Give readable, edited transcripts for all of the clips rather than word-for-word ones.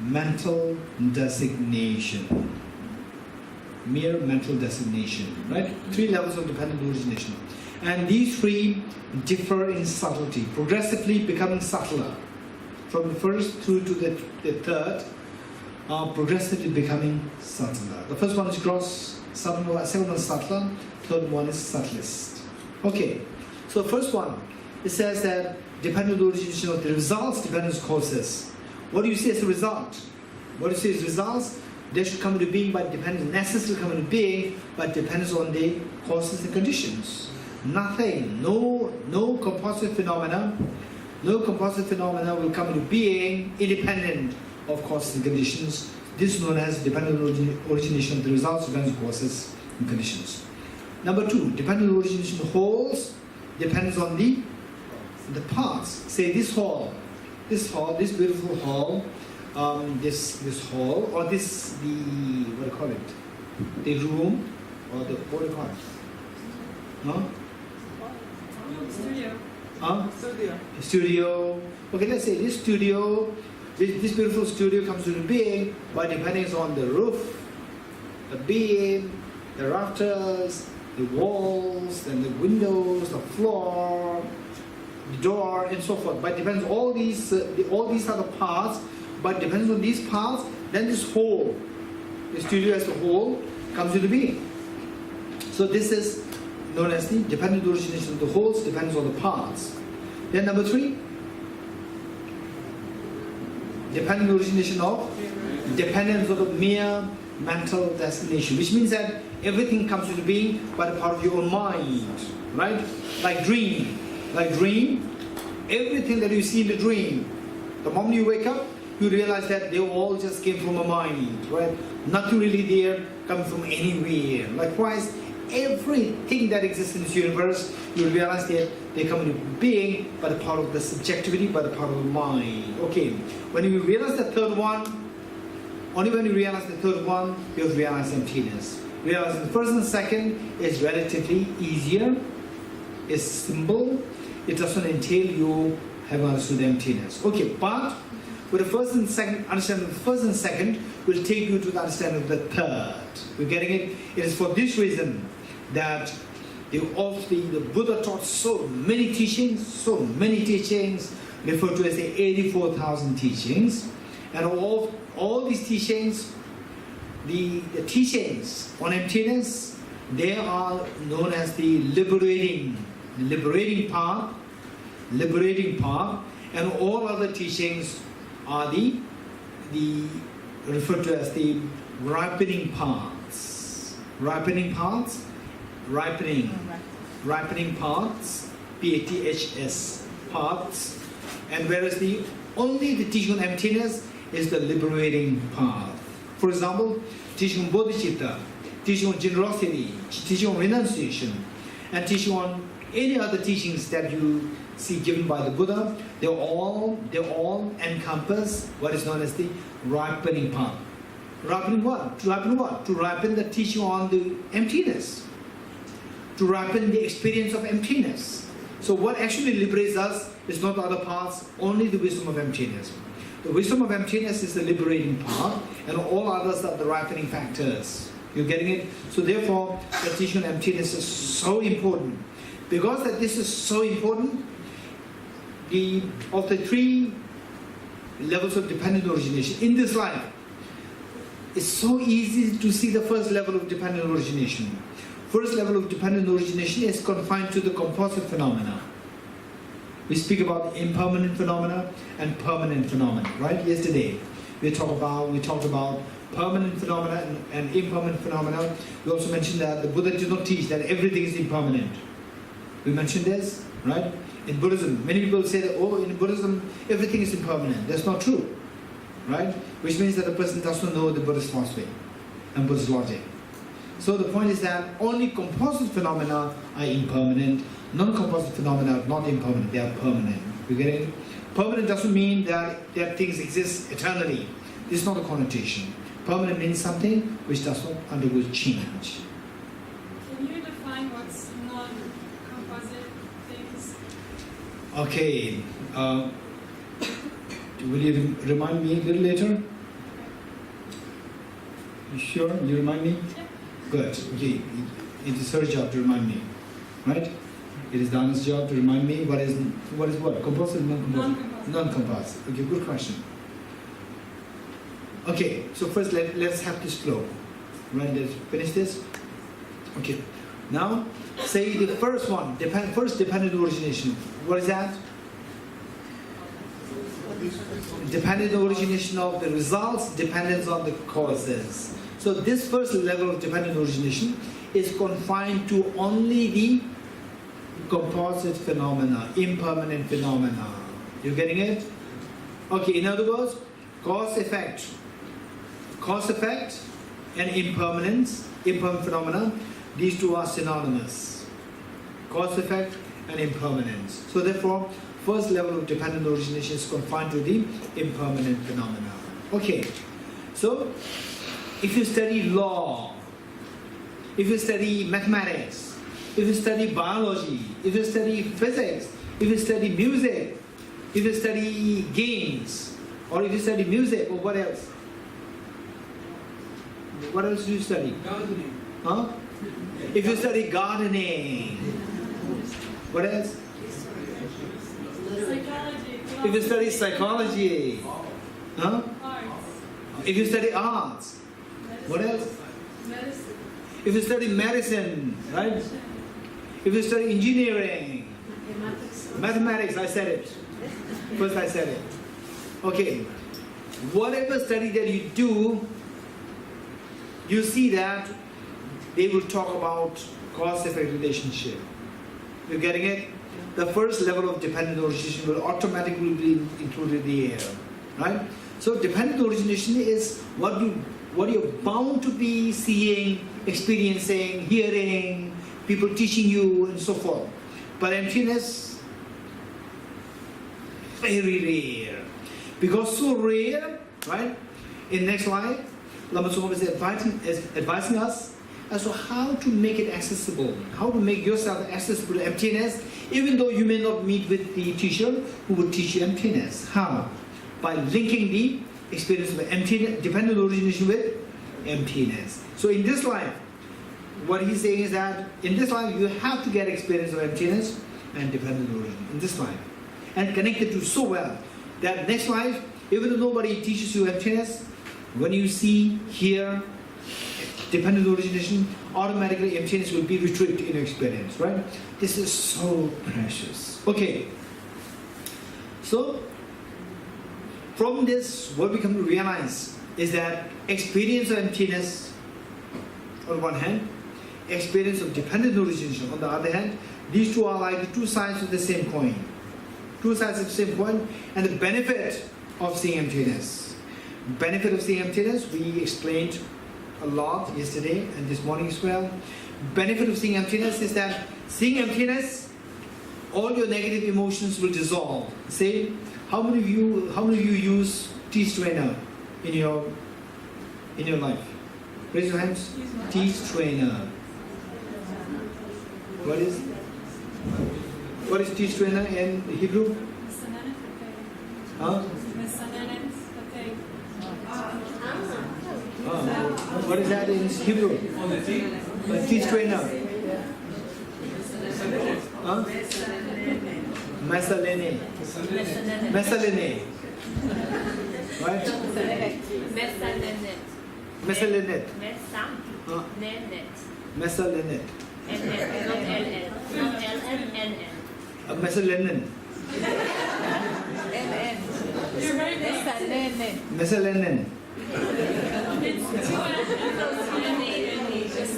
mental designation. Mere mental designation, right? 3 levels of dependent origination. And these 3 differ in subtlety, progressively becoming subtler. From the first through to the third, progressively becoming subtler. The first one is gross, second one is subtler, third one is subtlest. Okay, so the first one, it says that dependent origination of the results, dependent causes. What do you see as a result? What do you see as results? They should come into being by dependence, necessarily come into being by dependence on the causes and conditions. Nothing, no composite phenomena will come into being independent of causes and conditions. This is known as dependent origination of the results, dependent causes and conditions. Number 2, dependent origination of wholes depends on the parts. Say this hall, this beautiful hall. This hall, or this, what do you call it? The room, or the, what do you call it? Huh? Studio. Huh? Studio. Okay, let's say this studio, this beautiful studio comes into being by depending on the roof, the beam, the rafters, the walls, and the windows, the floor, the door, and so forth. But depends all these other parts. But depends on these parts, then this whole, the studio as a whole, comes into being. So this is known as the dependent origination of the wholes, depends on the parts. Then number 3, dependent origination of dependence of the mere mental destination, which means that everything comes into being by the part of your own mind, right? Like dream, everything that you see in the dream, the moment you wake up, you realize that they all just came from a mind, right? Nothing really there coming from anywhere. Likewise, everything that exists in this universe, you realize that they come into being by the part of the subjectivity, by the part of the mind. Okay, when you realize the third one, only when you realize the third one, you have realized emptiness. Realizing the first and second is relatively easier, is simple, it doesn't entail you have understood emptiness. Okay, but with the first and second, understanding of the first and second will take you to the understanding of the third. We're getting it? It is for this reason that the Buddha taught so many teachings, referred to as the 84,000 teachings. And all these teachings, the teachings on emptiness, they are known as the liberating path, and all other teachings are the referred to as the ripening paths, P-A-T-H-S, paths, and whereas only the teaching on emptiness is the liberating path. For example, teaching on bodhicitta, teaching on generosity, teaching on renunciation, and teaching on any other teachings that you see given by the Buddha, they all encompass what is known as the ripening path. Ripening what? To ripen what? To ripen the teaching on the emptiness. To ripen the experience of emptiness. So what actually liberates us is not the other paths, only the wisdom of emptiness. The wisdom of emptiness is the liberating path, and all others are the ripening factors. You're getting it? So therefore, the teaching on emptiness is so important. Because that this is so important, of the 3 levels of dependent origination in this life, it's so easy to see the first level of dependent origination. First level of dependent origination is confined to the composite phenomena. We speak about impermanent phenomena and permanent phenomena, right? Yesterday we talked about permanent phenomena and impermanent phenomena. We also mentioned that the Buddha did not teach that everything is impermanent. We mentioned this, right? In Buddhism, many people say that, oh, in Buddhism, everything is impermanent. That's not true, right? Which means that a person does not know the Buddhist philosophy and Buddhist logic. So the point is that only composite phenomena are impermanent. Non-composite phenomena are not impermanent, they are permanent. You get it? Permanent doesn't mean that things exist eternally. This is not a connotation. Permanent means something which does not undergo change. Can you define what's non-composite things? Okay. Will you remind me a little later? You sure? You remind me? Yeah. Good. Okay. It is her job to remind me, right? It is Dana's job to remind me what is what? Compulsive, non-compulsive? Non-compulsive. Non-compulsive. Okay, good question. Okay, so first let's have this flow. Right, let's finish this. Okay. Now, say the first one, first dependent origination. What is that? Dependent origination of the results, dependence on the causes. So this first level of dependent origination is confined to only the composite phenomena, impermanent phenomena. You getting it? Okay, in other words, cause effect and impermanent phenomena, these two are synonymous. Cause effect and impermanence. So therefore, first level of dependent origination is confined to the impermanent phenomena. Okay, so if you study law, if you study mathematics, if you study biology, if you study physics, if you study music, if you study games, or if you study music, or what else? What else do you study? Gardening. Huh? If you study gardening, what else? Psychology. If you study psychology, huh? Arts. If you study arts, what else? Medicine. If you study medicine, right? If you study engineering, mathematics, I said it. First I said it. Okay. Whatever study that you do, you see that they will talk about cause-effect relationship. You're getting it? The first level of dependent origination will automatically be included in the air, right? So dependent origination is what you're bound to be seeing, experiencing, hearing, people teaching you, and so forth. But emptiness, very rare. Because so rare, right? In next slide, Lama Tsongkhapa is advising us as to how to make it accessible, how to make yourself accessible to emptiness, even though you may not meet with the teacher who will teach you emptiness. How? By linking the experience of emptiness, dependent origination with emptiness. So in this life, what he's saying is that in this life you have to get experience of emptiness and dependent origin in this life, and connect the two so well that next life, even though nobody teaches you emptiness, when you see, hear dependent origination, automatically emptiness will be retrieved in your experience, right? This is so precious. Okay. So, from this, what we come to realize is that experience of emptiness on one hand, experience of dependent origination on the other hand, these two are like the two sides of the same coin. Two sides of the same coin, and the benefit of seeing emptiness. Benefit of seeing emptiness, we explained a lot yesterday and this morning as well. Benefit of seeing emptiness is that seeing emptiness, all your negative emotions will dissolve. Say, how many of you use tea strainer in your life? Raise your hands. Tea strainer. What is tea strainer in Hebrew? Huh? What is that in Hebrew? A tea strainer. Huh? Mesalene. Mesalene. Right? Mesalenet. Mesalenet. Mesalenin. Mesalenin.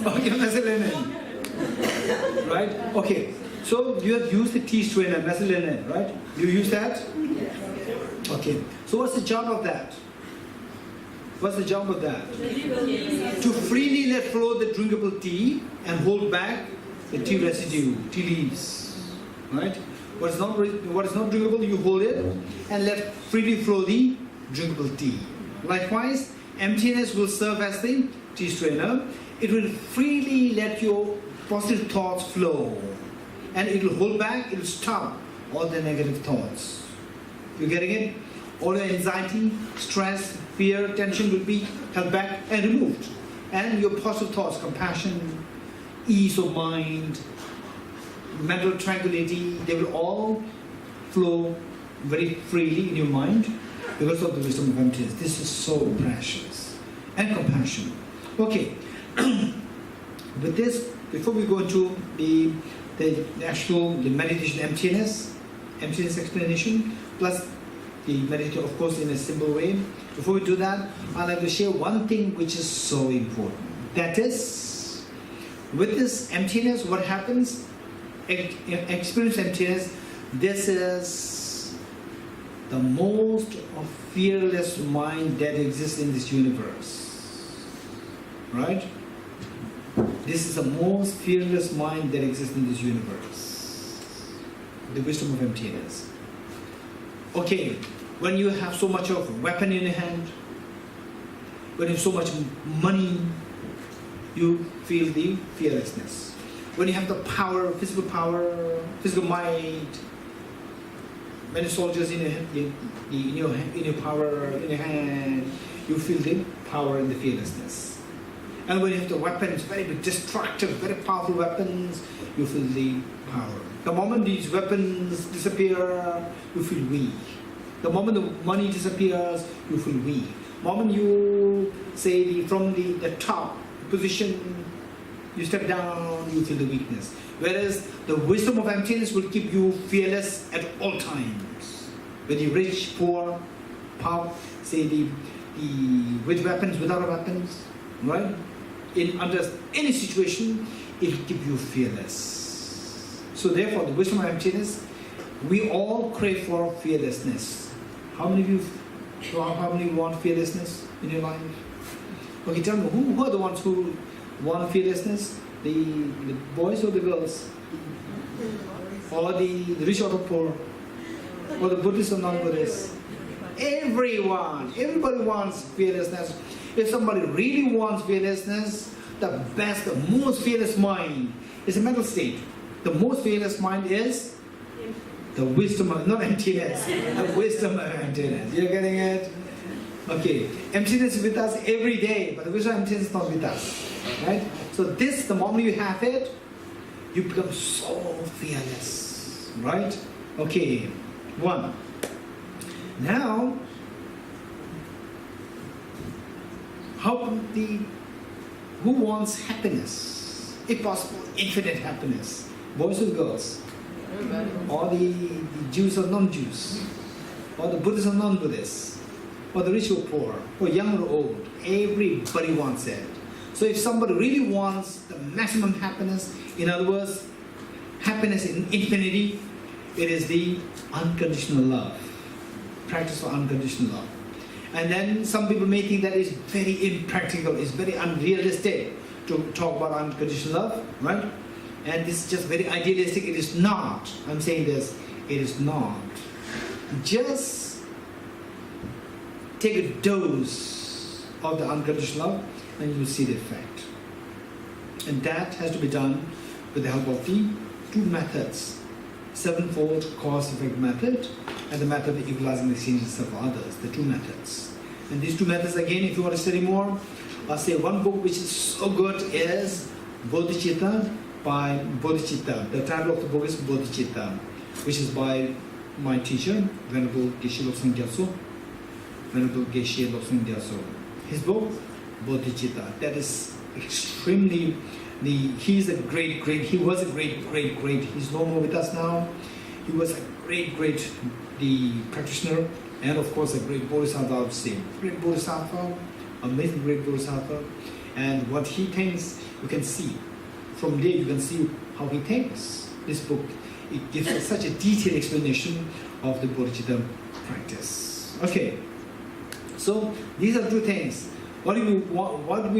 Okay, mesalanin. Right? Okay. So you have used the tea strainer, mesalanin, right? You use that? Okay. So what's the job of that? What's the job of that? To freely let flow the drinkable tea and hold back the tea residue, tea leaves. Right? What is not drinkable, you hold it and let freely flow the drinkable tea. Likewise, emptiness will serve as the tea strainer. It will freely let your positive thoughts flow. And it will hold back, it will stop all the negative thoughts. You getting it? All your anxiety, stress, fear, tension will be held back and removed. And your positive thoughts, compassion, ease of mind, mental tranquility, they will all flow very freely in your mind because of the wisdom of emptiness. This is so precious. And compassion. Okay. With this, before we go into the meditation emptiness explanation, plus the meditation, of course, in a simple way. Before we do that, I'd like to share one thing which is so important. That is, with this emptiness, what happens? Experience emptiness. This is the most fearless mind that exists in this universe. Right? This is the most fearless mind that exists in this universe. The wisdom of emptiness. Okay, when you have so much of weapon in your hand, when you have so much money, you feel the fearlessness. When you have the power, physical might, many soldiers in your hand, you feel the power and the fearlessness. And when you have the weapons, very destructive, very powerful weapons, you feel the power. The moment these weapons disappear, you feel weak. The moment the money disappears, you feel weak. The moment you say from the top position, you step down, you feel the weakness. Whereas the wisdom of emptiness will keep you fearless at all times. Whether you're rich, poor, power, say with weapons, without weapons, right? Under any situation, it will keep you fearless. So therefore, the wisdom of emptiness, we all crave for fearlessness. How many of you want fearlessness in your life? Okay, tell me, who are the ones who want fearlessness? The boys or the girls? Or the rich or the poor? Or the Buddhists or non-Buddhists? Everybody wants fearlessness. If somebody really wants fearlessness, the most fearless mind is a mental state. The most fearless mind is the wisdom of, not emptiness, the wisdom of emptiness. You're getting it? Okay, emptiness is with us every day, but the wisdom of emptiness is not with us. Right? So this, the moment you have it, you become so fearless. Right? Okay, one. Now, who wants happiness? If possible, infinite happiness. Boys or girls? Everybody. Or the Jews or non-Jews? Or the Buddhists or non-Buddhists? Or the rich or poor? Or young or old? Everybody wants it. So if somebody really wants the maximum happiness, in other words, happiness in infinity, it is the unconditional love. Practice for unconditional love. And then some people may think that is very impractical, it's very unrealistic to talk about unconditional love, right? And this is just very idealistic. It is not. I'm saying this, it is not. Just take a dose of the unconditional love and you will see the effect. And that has to be done with the help of the two methods. Sevenfold cause-effect method and the method of equalizing the exchanges of others, the two methods. And these two methods, again, if you want to study more, I'll say one book which is so good is Bodhicitta by Bodhicitta. The title of the book is Bodhicitta, which is by my teacher, Venerable Geshe Lobsang Gyatso. Venerable Geshe Lobsang Gyatso. His book, Bodhicitta, that is extremely he was a great, he's no more with us now. He was a great practitioner, and of course a great bodhisattva, I would say. Great bodhisattva, amazing great bodhisattva. And what he thinks, you can see. From there you can see how he thinks. This book, it gives us such a detailed explanation of the bodhicitta practice. Okay, so these are two things. What we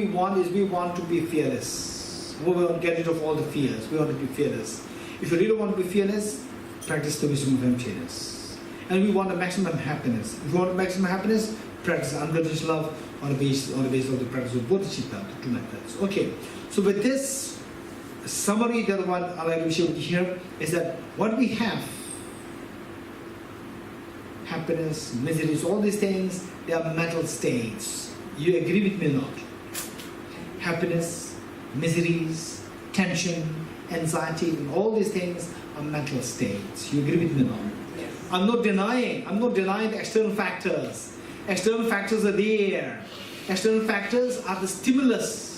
want is we want to be fearless. We want to get rid of all the fears. We want to be fearless. If you really want to be fearless, practice the wisdom of emptiness. And we want the maximum happiness. If you want the maximum happiness, practice unconditional love on the basis of the practice of bodhicitta, the two methods. Okay. So with this summary that what I like to share with you here is that what we have, happiness, miseries, all these things, they are mental states. You agree with me or not? happiness, miseries, tension, anxiety, and all these things are mental states. You agree with me now? Yes. I'm not denying the external factors. External factors are there. External factors are the stimulus.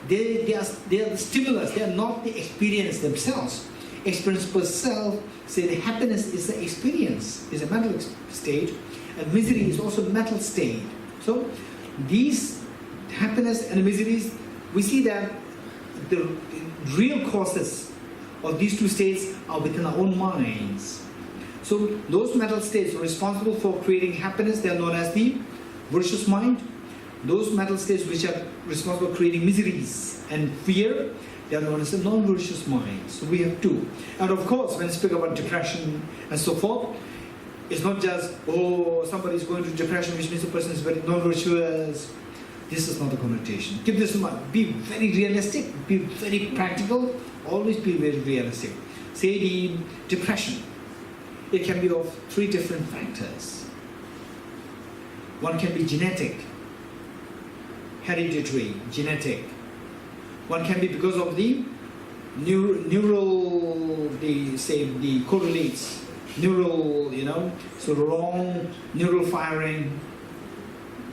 They are the stimulus, they are not the experience themselves. Experience per self, say the happiness is the experience, is a mental state, and misery is also a mental state. So these happiness and miseries, we see that the real causes of these two states are within our own minds. So those mental states are responsible for creating happiness, they are known as the virtuous mind. Those mental states which are responsible for creating miseries and fear, they are known as the non-virtuous mind. So we have two. And of course, when we speak about depression and so forth, it's not just, oh, somebody is going through depression, which means the person is very non-virtuous. This is not the connotation. Keep this in mind. Be very realistic, be very practical, always be very realistic. Say the depression, it can be of three different factors. One can be genetic, hereditary, genetic. One can be because of the neural, the correlates, neural, so wrong neural firing,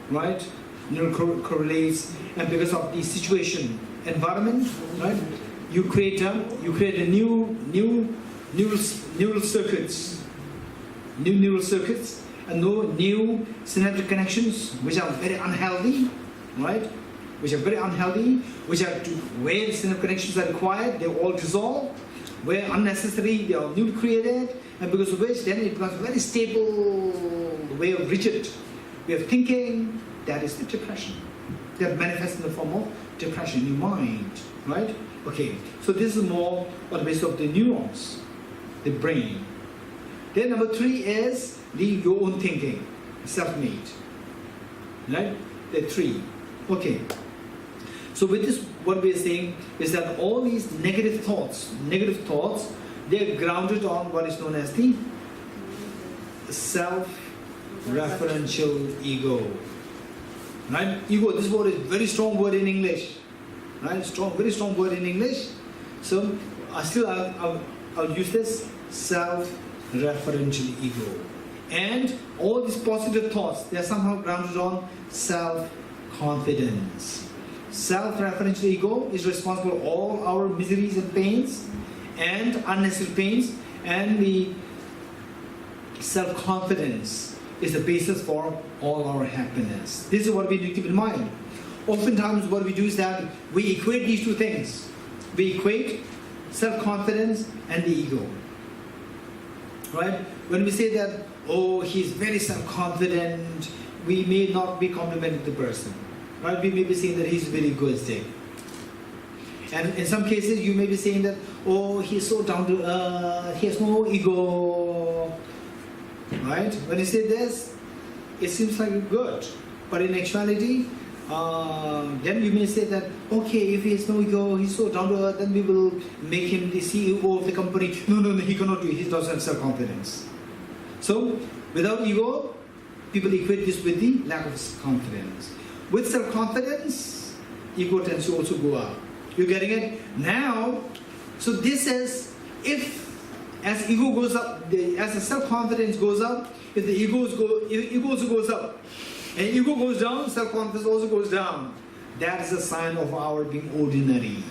right? Neural correlates, and because of the situation, environment, right? You create a new neural circuits, and new synaptic connections which are very unhealthy, right? Which are very unhealthy, which are where the synaptic connections are required, they all dissolve. Where unnecessary, they are newly created, and because of which then it becomes a very stable way of rigid way of thinking. That is the depression. That manifests in the form of depression in your mind, right? Okay, so this is more on the basis of the neurons, the brain. Then number three is your own thinking, self-made, right? The three. Okay. So with this, what we are saying is that all these negative thoughts, they are grounded on what is known as the self-referential ego. Right? Ego, this word is very strong word in English. Right? Very strong word in English. So I'll use this self-referential ego. And all these positive thoughts, they are somehow grounded on self-confidence. Self-referential ego is responsible for all our miseries and pains and unnecessary pains, and the self-confidence is the basis for all our happiness. This is what we need to keep in mind. Oftentimes what we do is that we equate these two things. We equate self-confidence and the ego. Right? When we say that, oh, he's very self-confident, we may not be complimenting the person. Right? We may be saying that he's very egoistic. And in some cases you may be saying that, oh, he's so down to earth, he has no ego. Right? When you say this, it seems like good. But in actuality, then you may say that, okay, if he has no ego, he's so down to earth, then we will make him the CEO of the company. No, he cannot do it. He doesn't have self-confidence. So, without ego, people equate this with the lack of confidence. With self-confidence, ego tends to also go up. You're getting it? Now, so this is, if as ego goes up, as the self-confidence goes up, if the ego also goes up, and ego goes down, self-confidence also goes down. That is a sign of our being ordinary.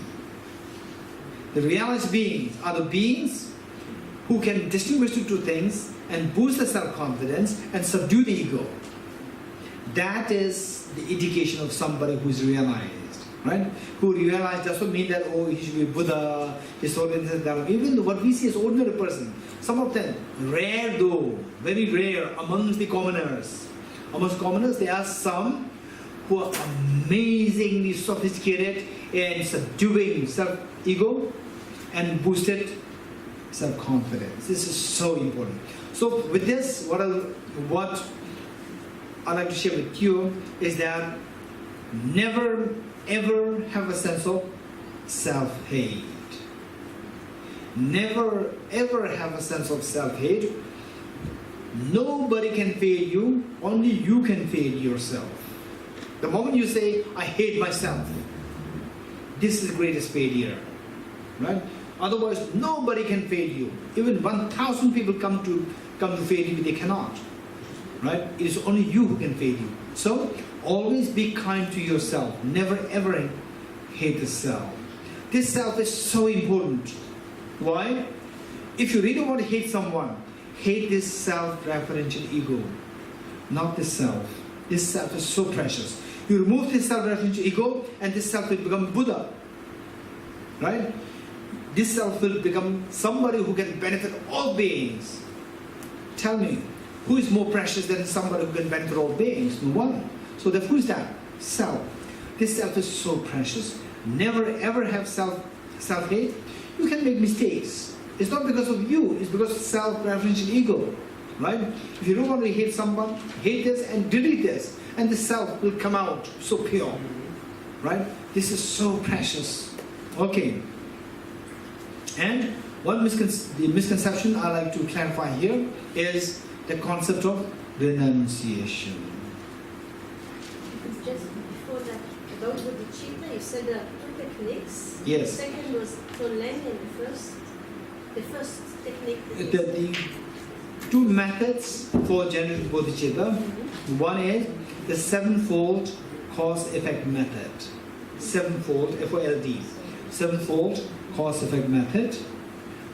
The realized beings are the beings who can distinguish the two things and boost the self-confidence and subdue the ego. That is the indication of somebody who is realized. Right? Who realize doesn't mean that, oh, he should be Buddha, he's so this and that. Even though what we see is ordinary person, some of them, rare though, very rare amongst the commoners. Amongst commoners, there are some who are amazingly sophisticated in subduing self-ego and boosted self-confidence. This is so important. So with this, what I'd like to share with you is that never ever have a sense of self-hate. Never ever have a sense of self-hate. Nobody can fail you, only you can fail yourself. The moment you say, I hate myself, this is the greatest failure, right? Otherwise, nobody can fail you. Even 1,000 people come to fail you, they cannot, right? It is only you who can fail you. So, always be kind to yourself. Never ever hate the self. This self is so important. Why? If you really want to hate someone, hate this self-referential ego, not the self. This self is so precious. You remove this self-referential ego, and this self will become Buddha, right? This self will become somebody who can benefit all beings. Tell me, who is more precious than somebody who can benefit all beings? No one. So who is that? Self. This self is so precious. Never ever have self-hate. You can make mistakes. It's not because of you, it's because of self-referential ego, right? If you don't want to hate someone, hate this and delete this, and the self will come out so pure, right? This is so precious. Okay. And one misconception I like to clarify here is the concept of renunciation. Just before that, about the bodhicitta, you said there are two techniques. Yes. The second was Toleng, and the first technique. The two methods for generating bodhicitta. One is the sevenfold cause-effect method. Sevenfold, F-O-L-D. Sevenfold cause-effect method.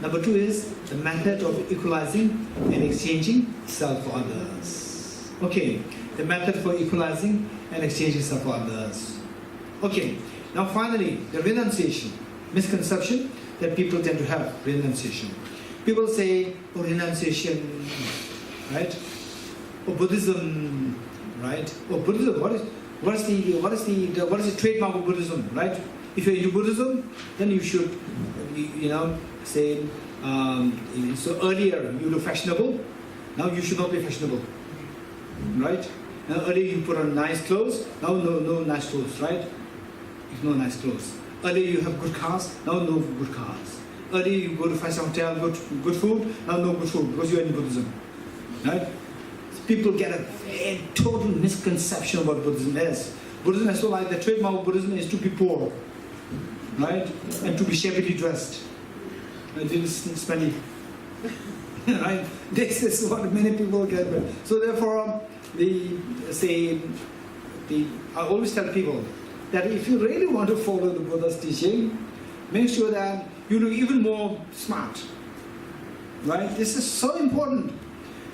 Number two is the method of equalizing and exchanging self for others. Okay, the method for equalizing and exchanging self for others. Okay, now finally, the renunciation. Misconception that people tend to have, renunciation. People say, oh, renunciation, right? Or Buddhism, right? Or Buddhism, what is the trademark of Buddhism, right? If you're into Buddhism, then you should, say, so earlier you were fashionable, now you should not be fashionable, right? Now earlier you put on nice clothes, now no nice clothes, right? No nice clothes. Earlier you have good cars, now no good cars. Earlier you go to five-star hotel, good food, now no good food because you're in Buddhism, right? So people get a total misconception of what Buddhism is. Buddhism is so like the trademark of Buddhism is to be poor, right? And to be shabbily dressed. And to be smelly. Right? This is what many people get. So therefore, I always tell people that if you really want to follow the Buddha's teaching, make sure that you look even more smart. Right? This is so important.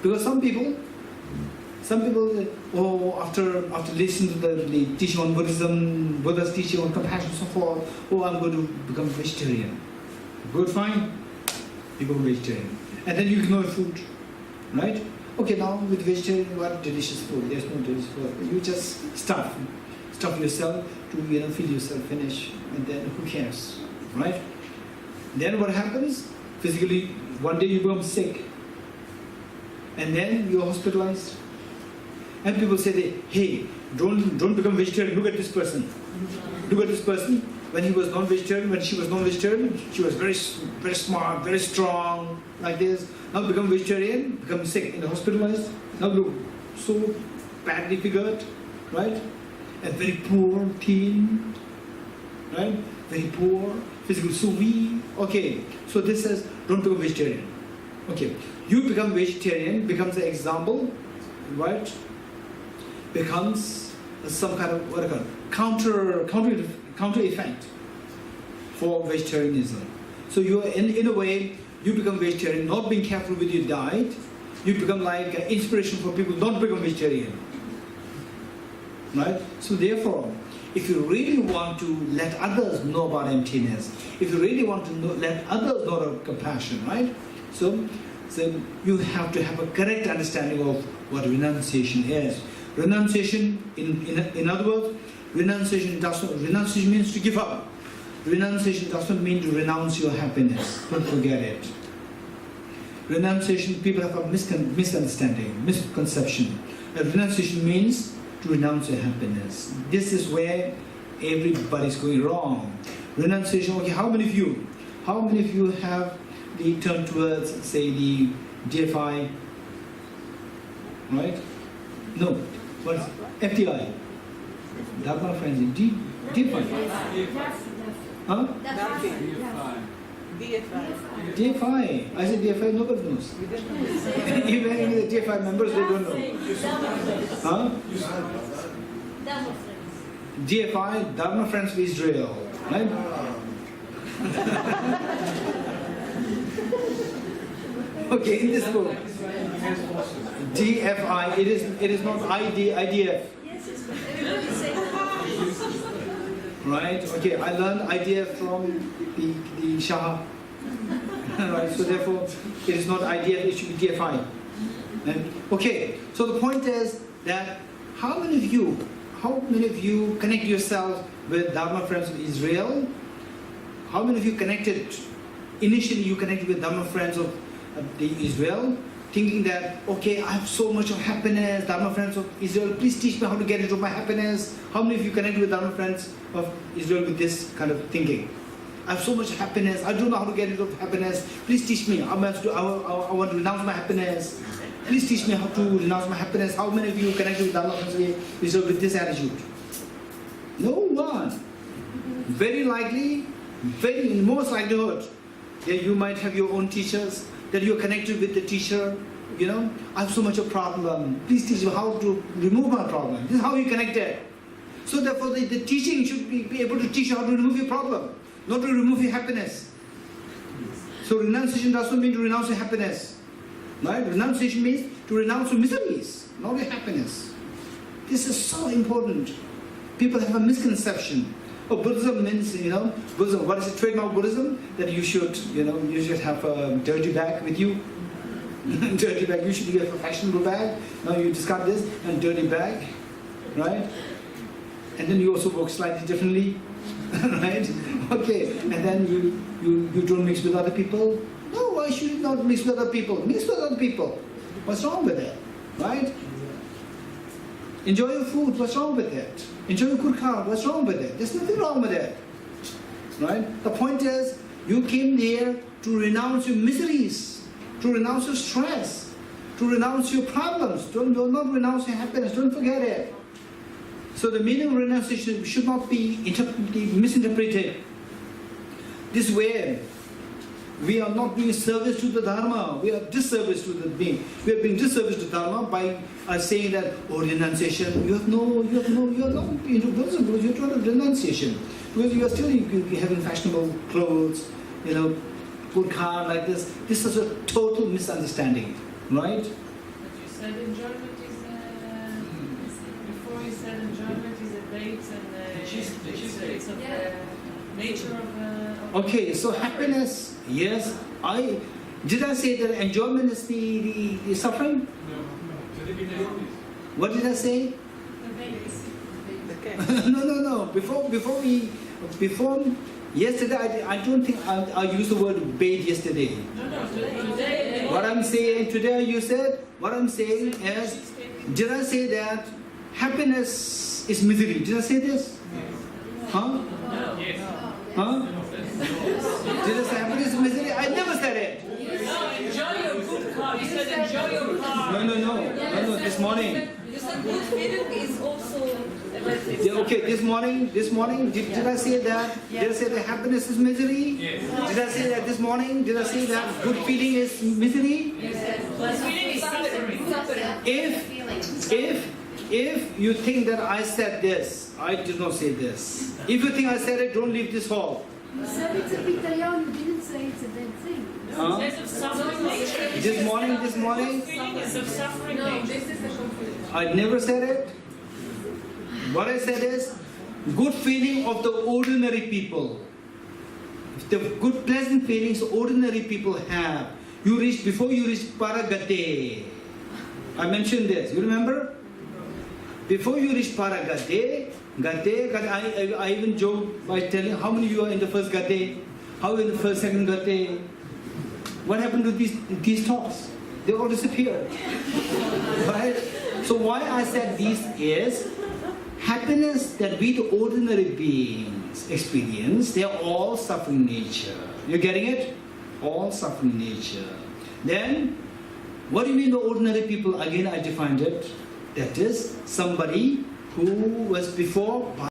Because some people, after listening to the teaching on Buddhism, Buddha's teaching on compassion and so forth, I'm going to become vegetarian. Good, fine, you become vegetarian. And then you ignore food, right? Okay, now with vegetarian, what delicious food? There's no delicious food. You just stuff yourself to feed yourself, finish, and then who cares, right? Then what happens? Physically, one day you become sick, and then you're hospitalized. And people say, hey, don't become vegetarian. Look at this person. Look at this person. When he was non-vegetarian, when she was non-vegetarian, she was very, very smart, very strong, like this. Now become vegetarian, become sick and hospitalized. Now look, so badly figured, right? And very poor teen, right? Very poor, physically so weak. Okay, so this says, don't become vegetarian. Okay, you become vegetarian, becomes an example, right? Becomes some kind of counter effect for vegetarianism. So you are in a way you become vegetarian, not being careful with your diet. You become like an inspiration for people not to become vegetarian, right? So therefore, if you really want to let others know about emptiness, if you really want to let others know about compassion, right? So you have to have a correct understanding of what renunciation is. Renunciation, in other words, renunciation means to give up. Renunciation doesn't mean to renounce your happiness. Don't forget it. Renunciation, people have a misunderstanding, misconception. Renunciation means to renounce your happiness. This is where everybody's going wrong. Renunciation, okay, how many of you have the turn towards, say, the DFI, right? No. What is FDI? Dharma friends, define. Huh? DFI. I said DFI, nobody knows. Even the DFI members, they don't know. Huh? Dharma friends. DFI, Dharma Friends of Israel. Right? Okay, in this book, DFI, it is not IDF. Yes, everybody say Right? Okay, I learned IDF from the Shah. Right? So therefore, it is not IDF, it should be DFI. And, okay, so the point is that how many of you connect yourself with Dharma Friends of Israel? How many of you initially you connected with Dharma Friends of Israel, thinking that, okay, I have so much of happiness, Dharma Friends of Israel, please teach me how to get into my happiness. How many of you connect with Dharma Friends of Israel with this kind of thinking? I have so much happiness, I don't know how to get into happiness, please teach me, I want to renounce my happiness. Please teach me how to renounce my happiness. How many of you connected with Dharma Friends of Israel with this attitude? No one. Very likely, in most likelihood, that you might have your own teachers, that you're connected with the teacher, I have so much of problem. Please teach me how to remove my problem. This is how you connected. So therefore the teaching should be able to teach you how to remove your problem, not to remove your happiness. So renunciation does not mean to renounce your happiness. Right? Renunciation means to renounce your miseries, not your happiness. This is so important. People have a misconception. Oh, Buddhism means, Buddhism. What is the trademark Buddhism? That you should have a dirty bag with you. Dirty bag. You should get a fashionable bag. Now you discard this and dirty bag, right? And then you also walk slightly differently, right? Okay. And then you don't mix with other people. No, why should you not mix with other people? Mix with other people. What's wrong with that, right? Enjoy your food. What's wrong with that? Enjoy your good car. What's wrong with it? There's nothing wrong with it. Right? The point is, you came there to renounce your miseries, to renounce your stress, to renounce your problems. Do not renounce your happiness. Don't forget it. So the meaning of renunciation should not be misinterpreted. This way, we are not doing service to the Dharma. We are disservice to the being. We are being disservice to Dharma by saying that, oh, renunciation. You are not into Buddhism because you are trying to renunciation. Because you are still having fashionable clothes, good car like this. This is a total misunderstanding, right? But you said enjoyment is before you said enjoyment is a bait and it's of the nature of okay, so happiness, yes. Did I say that enjoyment is the suffering? No. What did I say? the bait. No. Before yesterday, I don't think I used the word bait yesterday. No, today. What I'm saying today, you said. What I'm saying is, did I say that happiness is misery? Did I say this? Huh? No. Huh? Did I say happiness is misery? I never said it. No, enjoy your good car. You said enjoy your car. No, this morning. you said good feeling is also Okay, this morning, did I say that? Did I say that happiness is misery? Yes. Did I say that this morning? Did I say that good feeling is misery? Good feeling is suffering. If you think that I said this, I did not say this. If you think I said it, don't leave this hall. You said it's a bitayon, you didn't say it's a bad thing. Huh? It's of suffering nature. This morning, Good feeling is of suffering nature. this is the confusion. I never said it. What I said is, good feeling of the ordinary people. The good pleasant feelings ordinary people have. Before you reach Paragate. I mentioned this, you remember? Before you reach Paragate, I even joke by telling how many of you are in the first Gate, how in the first, second Gate. What happened to these talks? They all disappeared. Right? So why I said this is, happiness that we the ordinary beings experience, they are all suffering nature. You're getting it? All suffering nature. Then, what do you mean the ordinary people? Again, I defined it. That is, somebody who was before